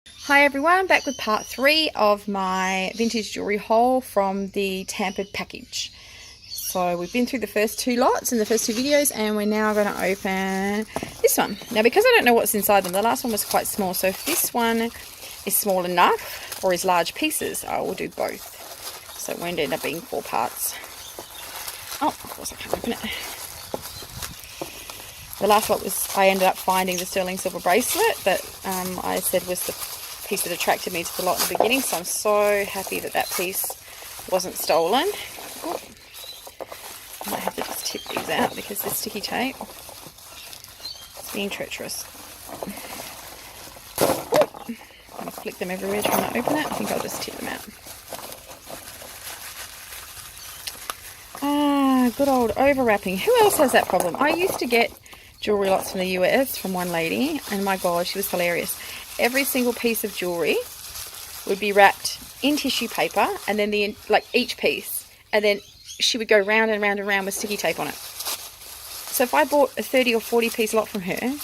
Hi everyone, back with part 3 of my vintage jewellery haul from the tampered package. So we've been through the first 2 lots in the first 2 videos, and we're now going to open this one. Now, because I don't know what's inside them, the last one was quite small, so if this one is small enough or is large pieces, I will do both. So it won't end up being 4 parts. Oh, of course I can't open it. The last lot was, I ended up finding the sterling silver bracelet that I said was the piece that attracted me to the lot in the beginning, so I'm so happy that that piece wasn't stolen. Oh, I might have to just tip these out because they're sticky tape. It's being treacherous. Oh, I'm going to flick them everywhere trying to open it. I think I'll just tip them out. Ah, good old overwrapping. Who else has that problem? I used to get jewellery lots from the US from one lady, and my god, she was hilarious. Every single piece of jewellery would be wrapped in tissue paper, and then each piece, and then she would go round and round and round with sticky tape on it. So if I bought a 30 or 40 piece lot from her,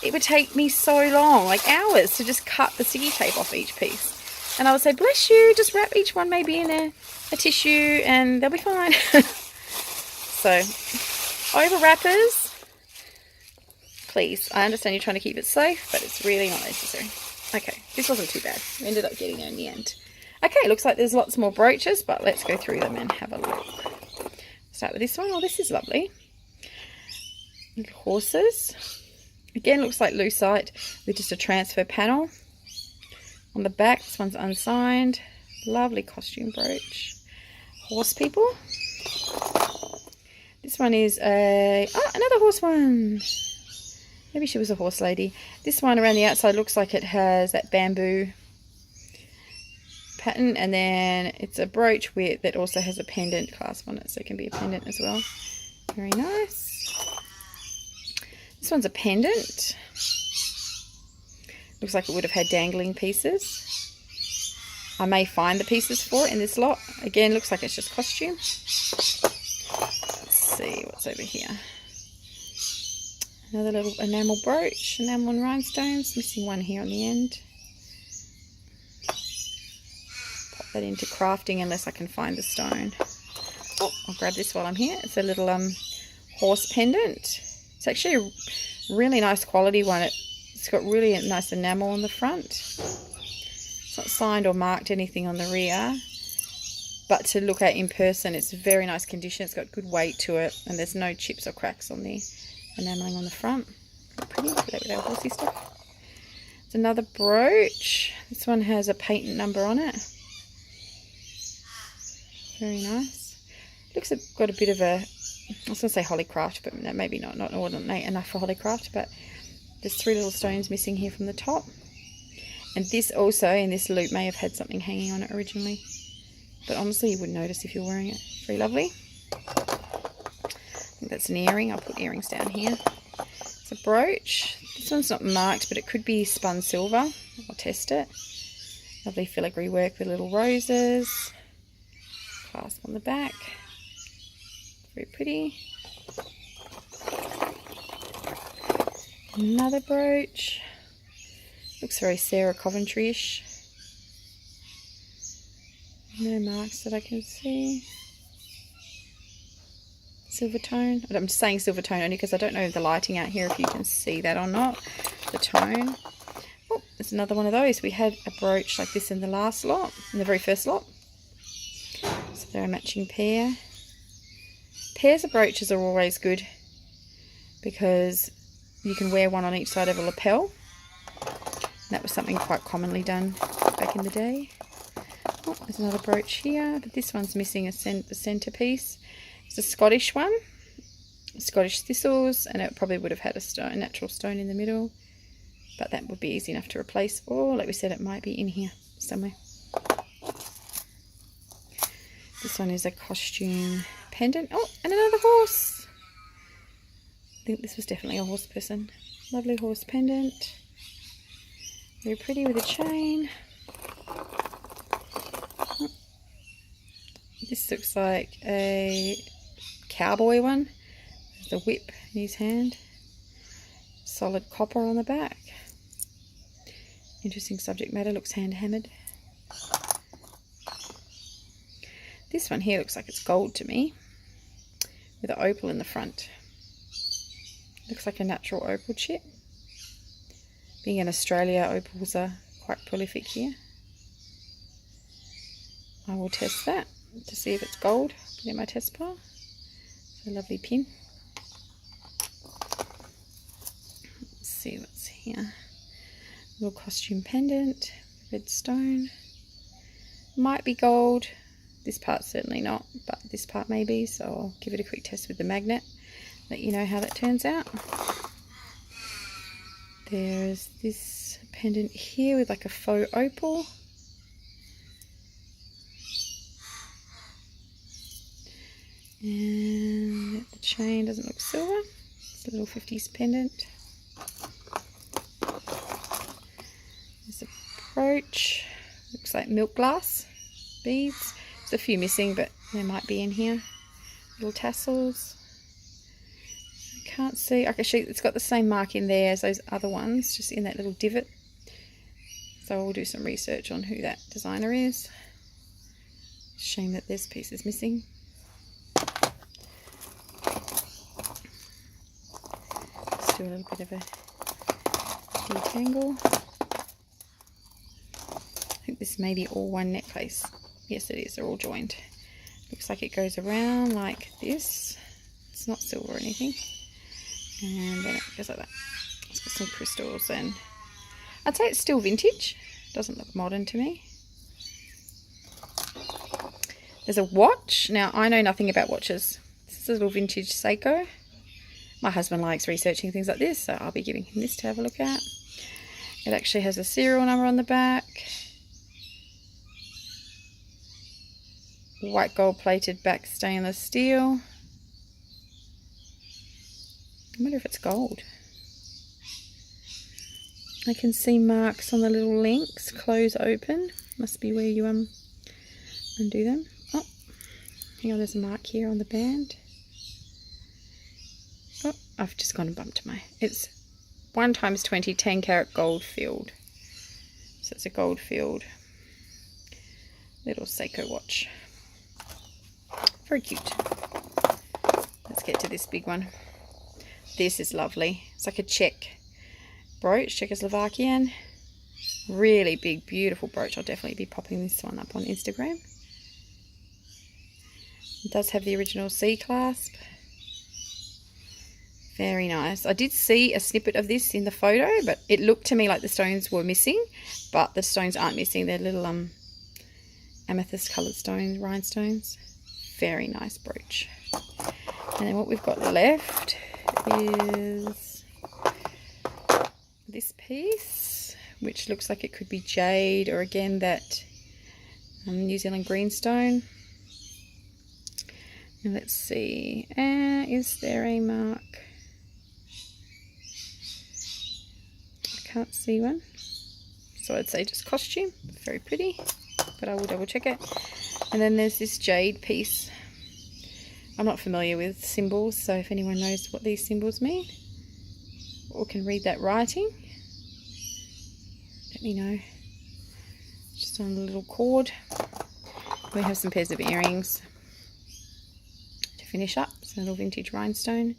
it would take me so long, like hours, to just cut the sticky tape off each piece. And I would say, bless you, just wrap each one maybe in a tissue and they'll be fine. So, over wrappers, please. I understand you're trying to keep it safe, but it's really not necessary. Okay, this wasn't too bad. We ended up getting it in the end. Okay, looks like there's lots more brooches, but let's go through them and have a look. Start with this one. Oh, this is lovely. Little horses. Again, looks like lucite with just a transfer panel. On the back, this one's unsigned. Lovely costume brooch. Horse people. This one is another horse one. Maybe she was a horse lady. This one around the outside looks like it has that bamboo pattern, and then it's a brooch that also has a pendant clasp on it, so it can be a pendant as well. Very nice. This one's a pendant. Looks like it would have had dangling pieces. I may find the pieces for it in this lot. Again, looks like it's just costume. Let's see what's over here. Another little enamel brooch, enamel and rhinestones. Missing one here on the end. Pop that into crafting unless I can find the stone. Oh, I'll grab this while I'm here. It's a little horse pendant. It's actually a really nice quality one. It's got really nice enamel on the front. It's not signed or marked anything on the rear, but to look at in person, it's very nice condition. It's got good weight to it, and there's no chips or cracks on the enameling on the front. Pretty, that with our horsey stuff. It's another brooch. This one has a patent number on it. Very nice. Looks like got a bit of a, I was going to say Hollycraft, but maybe not ornate enough for Hollycraft, but there's 3 little stones missing here from the top. And this also, in this loop, may have had something hanging on it originally. But honestly, you wouldn't notice if you're wearing it. Very lovely. I think that's an earring. I'll put earrings down here. It's a brooch. This one's not marked, but it could be spun silver. I'll test it. Lovely filigree work with little roses. Clasp on the back. Very pretty. Another brooch. Looks very Sarah Coventry-ish. No marks that I can see. Silver tone. I'm just saying silver tone only because I don't know the lighting out here if you can see that or not. The tone. Oh, there's another one of those. We had a brooch like this in the last lot, in the very first lot. So they're a matching pair. Pairs of brooches are always good because you can wear one on each side of a lapel. That was something quite commonly done back in the day. Oh, there's another brooch here, but this one's missing a centerpiece. It's a Scottish one, Scottish thistles, and it probably would have had a natural stone in the middle, but that would be easy enough to replace. Or, like we said, it might be in here somewhere. This one is a costume pendant. Oh, and another horse. I think this was definitely a horse person. Lovely horse pendant. Very pretty with a chain. This looks like a cowboy one. There's a whip in his hand. Solid copper on the back. Interesting subject matter, looks hand hammered. This one here looks like it's gold to me, with an opal in the front. Looks like a natural opal chip. Being in Australia, opals are quite prolific here. I will test that to see if it's gold. Put it in my test pile. It's a lovely pin. Let's see what's here. Little costume pendant, red stone. Might be gold. This part's certainly not, but this part may be, so I'll give it a quick test with the magnet. Let you know how that turns out. There's this pendant here with like a faux opal. And the chain doesn't look silver. It's a little 50s pendant. There's a brooch. Looks like milk glass beads. There's a few missing, but there might be in here. Little tassels. I can't see. Actually, it's got the same mark in there as those other ones, just in that little divot. So I'll do some research on who that designer is. Shame that this piece is missing. Let's do a little bit of a detangle. I think this may be all one necklace. Yes, it is. They're all joined. Looks like it goes around like this. It's not silver or anything. And then it goes like that. It's got some crystals, and I'd say it's still vintage. Doesn't look modern to me. There's a watch. Now, I know nothing about watches. This is a little vintage Seiko. My husband likes researching things like this, so I'll be giving him this to have a look at. It actually has a serial number on the back. White gold plated back stainless steel. I wonder if it's gold. I can see marks on the little links. Close open. Must be where you undo them. Oh, hang on, there's a mark here on the band. Oh, I've just gone and bumped my... It's 1 × 20 10 carat gold filled. So it's a gold filled little Seiko watch. Very cute. Let's get to this big one. This is lovely. It's like a Czech brooch, Czechoslovakian. Really big, beautiful brooch. I'll definitely be popping this one up on Instagram. It does have the original C clasp. Very nice. I did see a snippet of this in the photo, but it looked to me like the stones were missing, but the stones aren't missing. They're little amethyst coloured stones, rhinestones. Very nice brooch. And then what we've got left is this piece, which looks like it could be jade, or again that New Zealand greenstone. And let's see, is there a mark? I can't see one, so I'd say just costume. Very pretty, but I will double check it. And then there's this jade piece. I'm not familiar with symbols, so if anyone knows what these symbols mean or can read that writing, let me know. Just on a little cord. We have some pairs of earrings to finish up. Some little vintage rhinestone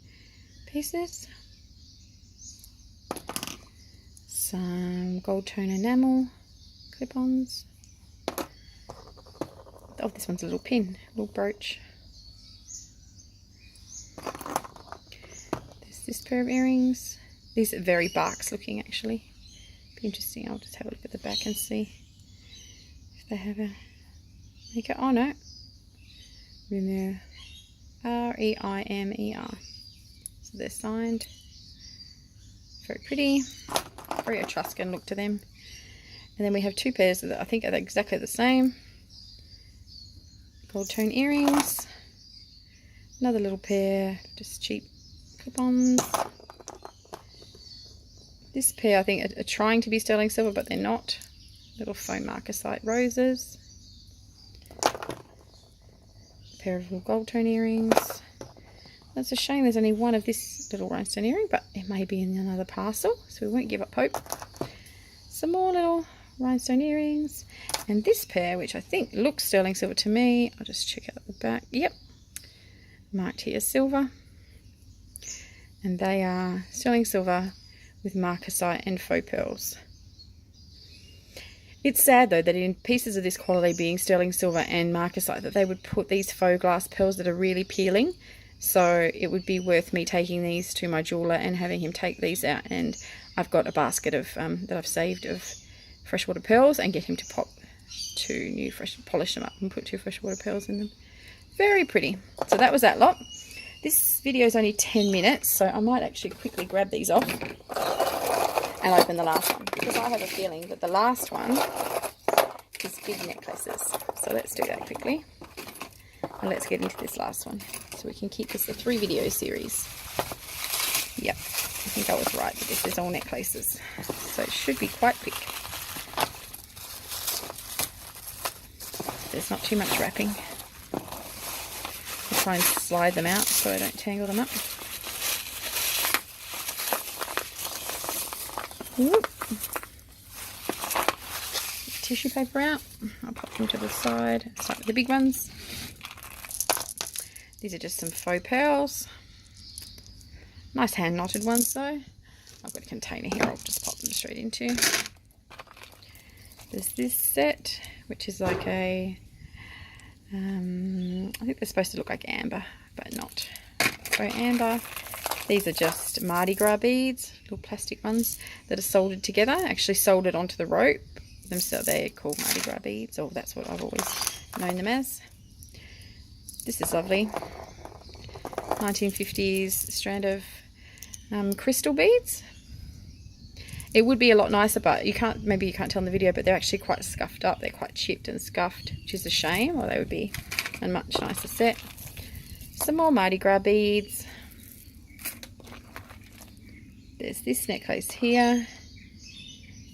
pieces. Some gold tone enamel clip-ons. Oh, this one's a little pin, little brooch. There's this pair of earrings. These are very barks looking, actually. Be interesting. I'll just have a look at the back and see if they have a maker. Oh no, Reimer, R-E-I-M-E-R. So they're signed. Very pretty. Very Etruscan look to them. And then we have 2 pairs that I think are exactly the same. Gold tone earrings. Another little pair, just cheap clip-ons. This pair I think are trying to be sterling silver, but they're not. Little foam marcasite roses. A pair of little gold tone earrings. That's a shame there's only one of this little rhinestone earring, but it may be in another parcel, so we won't give up hope. some more little rhinestone earrings, and this pair, which I think looks sterling silver to me. I'll just check out the back. Yep, marked here silver, and they are sterling silver with marcasite and faux pearls. It's sad though that in pieces of this quality, being sterling silver and marcasite, that they would put these faux glass pearls that are really peeling. So it would be worth me taking these to my jeweler and having him take these out, and I've got a basket of that I've saved of freshwater pearls, and get him to pop 2 new polish them up and put 2 freshwater pearls in them. Very pretty. So that was that lot. This video is only 10 minutes, so I might actually quickly grab these off and open the last one, because I have a feeling that the last one is big necklaces. So let's do that quickly, and let's get into this last one so we can keep this a 3 video series. Yep, I think I was right that this is all necklaces, so it should be quite quick. There's not too much wrapping. I'll try and slide them out so I don't tangle them up. Whoop. Tissue paper out. I'll pop them to the side. Start with the big ones. These are just some faux pearls. Nice hand knotted ones though. I've got a container here I'll just pop them straight into. There's this set, which is like a, I think they're supposed to look like amber, but not. So amber. These are just Mardi Gras beads, little plastic ones that are soldered together, actually soldered onto the rope. So they're called Mardi Gras beads, or that's what I've always known them as. This is lovely. 1950s strand of crystal beads. It would be a lot nicer, but you can't, maybe you can't tell in the video, but they're actually quite scuffed up. They're quite chipped and scuffed, which is a shame, or they would be a much nicer set. Some more Mardi Gras beads. There's this necklace here.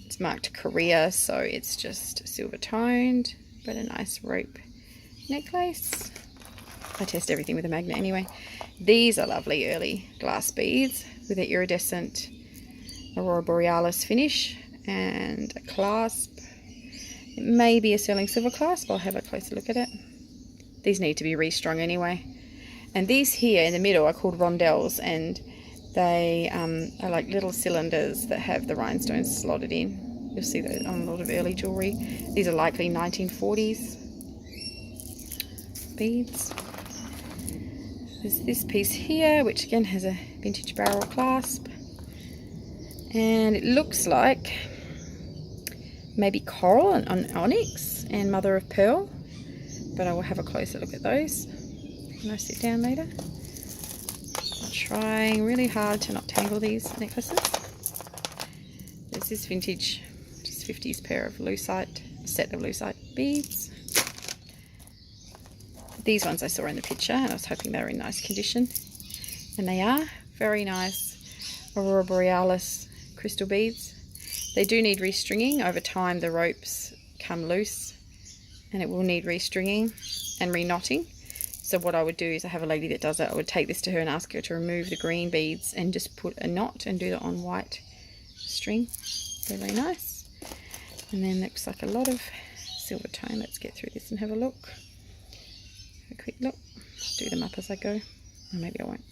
It's marked Korea, so it's just silver toned, but a nice rope necklace. I test everything with a magnet anyway. These are lovely early glass beads with an iridescent Aurora Borealis finish and a clasp. It may be a sterling silver clasp. I'll have a closer look at it. These need to be restrung anyway. And these here in the middle are called rondelles, and they are like little cylinders that have the rhinestones slotted in. You'll see that on a lot of early jewellery. These are likely 1940s beads. There's this piece here, which again has a vintage barrel clasp. And it looks like maybe coral and onyx and mother of pearl. But I will have a closer look at those when I sit down later. I'm trying really hard to not tangle these necklaces. There's this vintage, just 50s pair of lucite, set of lucite beads. These ones I saw in the picture, and I was hoping they were in nice condition. And they are very nice Aurora Borealis crystal beads. They do need restringing. Over time the ropes come loose and it will need restringing and reknotting. So what I would do is, I have a lady that does it, I would take this to her and ask her to remove the green beads and just put a knot and do that on white string. They're very nice. And then looks like a lot of silver tone. Let's get through this and have a look. Have a quick look. Do them up as I go. Or maybe I won't.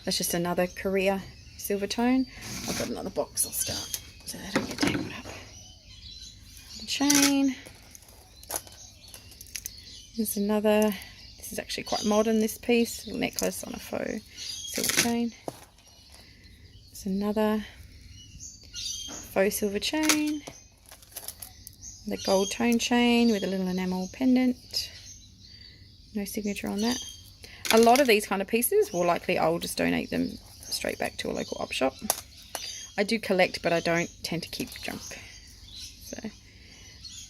That's just another Korea silver tone. I've got another box I'll start so they don't get tangled up. The chain. There's another, this is actually quite modern, this piece, little necklace on a faux silver chain. There's another faux silver chain, the gold tone chain with a little enamel pendant. No signature on that. A lot of these kind of pieces will likely, I'll just donate them straight back to a local op shop. I do collect, but I don't tend to keep junk. So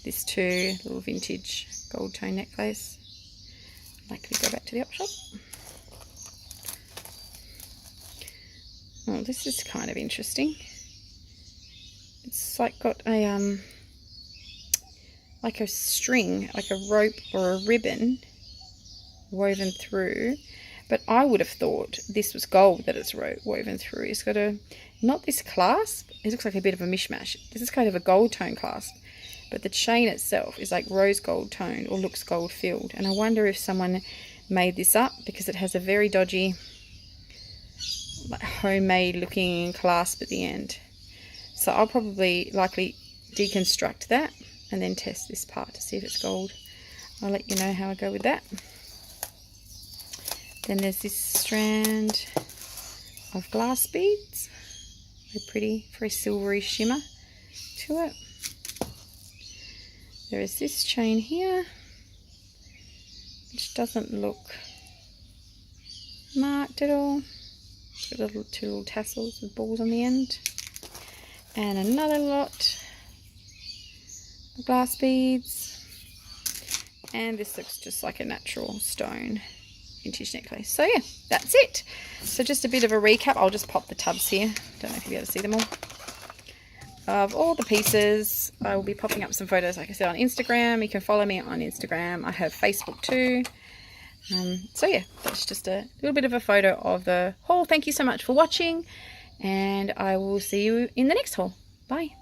this too, little vintage gold tone necklace. Likely go back to the op shop. Oh, this is kind of interesting. It's like got a like a string, like a rope or a ribbon woven through, but I would have thought this was gold that it's woven through. It's got a, not this clasp, it looks like a bit of a mishmash. This is kind of a gold tone clasp, but the chain itself is like rose gold toned, or looks gold filled. And I wonder if someone made this up, because it has a very dodgy, like homemade looking clasp at the end. So I'll probably likely deconstruct that and then test this part to see if it's gold. I'll let you know how I go with that. Then there's this strand of glass beads. Very pretty, very silvery shimmer to it. There is this chain here, which doesn't look marked at all. It's got two little tassels with balls on the end. And another lot of glass beads. And this looks just like a natural stone vintage necklace. So yeah, that's it. So just a bit of a recap. I'll just pop the tubs here. Don't know if you'll be able to see them all. Of all the pieces, I will be popping up some photos, like I said, on Instagram. You can follow me on Instagram. I have Facebook too. So yeah, that's just a little bit of a photo of the haul. Thank you so much for watching, and I will see you in the next haul. Bye.